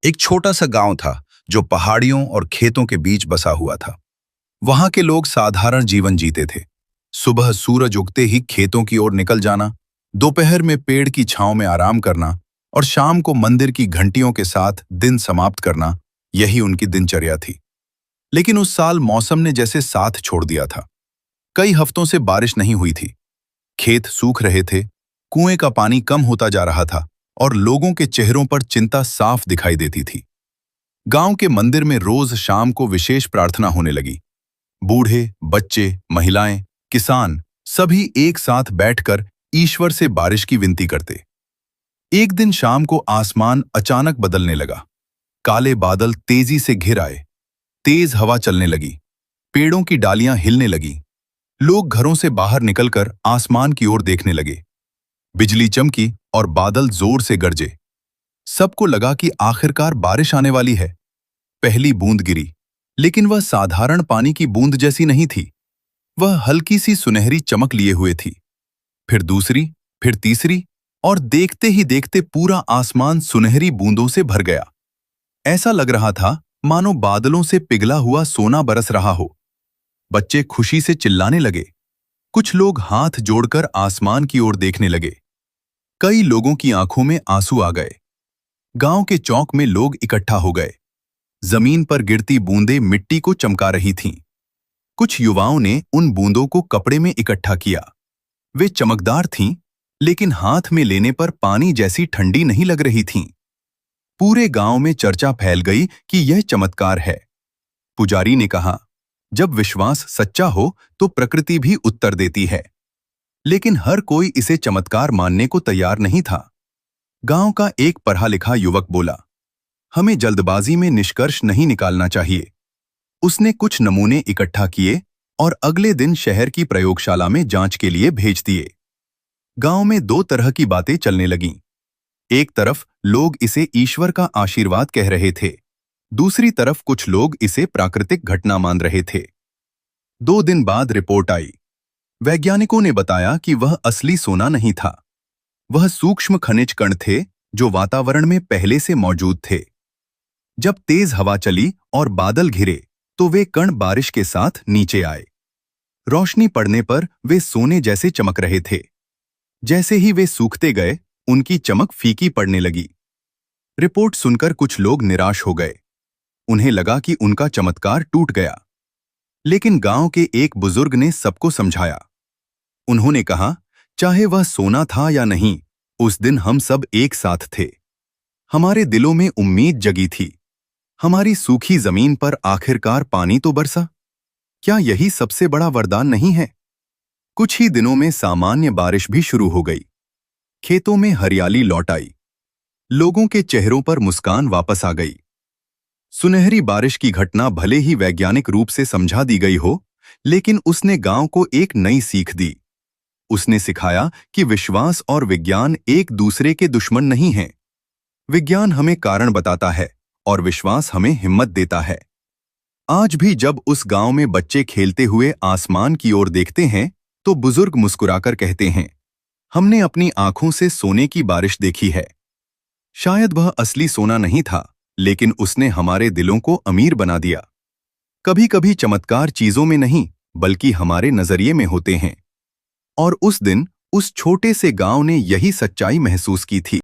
एक छोटा सा गांव था जो पहाड़ियों और खेतों के बीच बसा हुआ था। वहां के लोग साधारण जीवन जीते थे। सुबह सूरज उगते ही खेतों की ओर निकल जाना, दोपहर में पेड़ की छांव में आराम करना और शाम को मंदिर की घंटियों के साथ दिन समाप्त करना, यही उनकी दिनचर्या थी। लेकिन उस साल मौसम ने जैसे साथ छोड़ दिया था। कई हफ्तों से बारिश नहीं हुई थी। खेत सूख रहे थे, कुएं का पानी कम होता जा रहा था और लोगों के चेहरों पर चिंता साफ दिखाई देती थी। गांव के मंदिर में रोज शाम को विशेष प्रार्थना होने लगी। बूढ़े, बच्चे, महिलाएं, किसान सभी एक साथ बैठकर ईश्वर से बारिश की विनती करते। एक दिन शाम को आसमान अचानक बदलने लगा। काले बादल तेजी से घिर आए। तेज हवा चलने लगी। पेड़ों की डालियां हिलने लगी। लोग घरों से बाहर निकलकर आसमान की ओर देखने लगे। बिजली चमकी और बादल जोर से गरजे। सबको लगा कि आखिरकार बारिश आने वाली है। पहली बूंद गिरी, लेकिन वह साधारण पानी की बूंद जैसी नहीं थी। वह हल्की सी सुनहरी चमक लिए हुए थी। फिर दूसरी, फिर तीसरी, और देखते ही देखते पूरा आसमान सुनहरी बूंदों से भर गया। ऐसा लग रहा था मानो बादलों से पिघला हुआ सोना बरस रहा हो। बच्चे खुशी से चिल्लाने लगे। कुछ लोग हाथ जोड़कर आसमान की ओर देखने लगे। कई लोगों की आंखों में आंसू आ गए। गांव के चौक में लोग इकट्ठा हो गए। जमीन पर गिरती बूंदें मिट्टी को चमका रही थीं। कुछ युवाओं ने उन बूंदों को कपड़े में इकट्ठा किया। वे चमकदार थीं, लेकिन हाथ में लेने पर पानी जैसी ठंडी नहीं लग रही थीं। पूरे गांव में चर्चा फैल गई कि यह चमत्कार है। पुजारी ने कहा, जब विश्वास सच्चा हो तो प्रकृति भी उत्तर देती है। लेकिन हर कोई इसे चमत्कार मानने को तैयार नहीं था। गांव का एक पढ़ा लिखा युवक बोला, हमें जल्दबाजी में निष्कर्ष नहीं निकालना चाहिए। उसने कुछ नमूने इकट्ठा किए और अगले दिन शहर की प्रयोगशाला में जांच के लिए भेज दिए। गांव में दो तरह की बातें चलने लगीं। एक तरफ लोग इसे ईश्वर का आशीर्वाद कह रहे थे। दूसरी तरफ कुछ लोग इसे प्राकृतिक घटना मान रहे थे। 2 दिन बाद रिपोर्ट आई। वैज्ञानिकों ने बताया कि वह असली सोना नहीं था। वह सूक्ष्म खनिज कण थे जो वातावरण में पहले से मौजूद थे। जब तेज हवा चली और बादल घिरे तो वे कण बारिश के साथ नीचे आए। रोशनी पड़ने पर वे सोने जैसे चमक रहे थे। जैसे ही वे सूखते गए, उनकी चमक फीकी पड़ने लगी। रिपोर्ट सुनकर कुछ लोग निराश हो गए। उन्हें लगा कि उनका चमत्कार टूट गया। लेकिन गांव के एक बुजुर्ग ने सबको समझाया। उन्होंने कहा, चाहे वह सोना था या नहीं, उस दिन हम सब एक साथ थे। हमारे दिलों में उम्मीद जगी थी। हमारी सूखी जमीन पर आखिरकार पानी तो बरसा। क्या यही सबसे बड़ा वरदान नहीं है? कुछ ही दिनों में सामान्य बारिश भी शुरू हो गई। खेतों में हरियाली लौट आई। लोगों के चेहरों पर मुस्कान वापस आ गई। सुनहरी बारिश की घटना भले ही वैज्ञानिक रूप से समझा दी गई हो, लेकिन उसने गांव को एक नई सीख दी। उसने सिखाया कि विश्वास और विज्ञान एक दूसरे के दुश्मन नहीं हैं। विज्ञान हमें कारण बताता है और विश्वास हमें हिम्मत देता है। आज भी जब उस गांव में बच्चे खेलते हुए आसमान की ओर देखते हैं, तो बुजुर्ग मुस्कुराकर कहते हैं, हमने अपनी आंखों से सोने की बारिश देखी है। शायद वह असली सोना नहीं था, लेकिन उसने हमारे दिलों को अमीर बना दिया। कभी-कभी चमत्कार चीजों में नहीं, बल्कि हमारे नजरिए में होते हैं। और उस दिन उस छोटे से गांव ने यही सच्चाई महसूस की थी।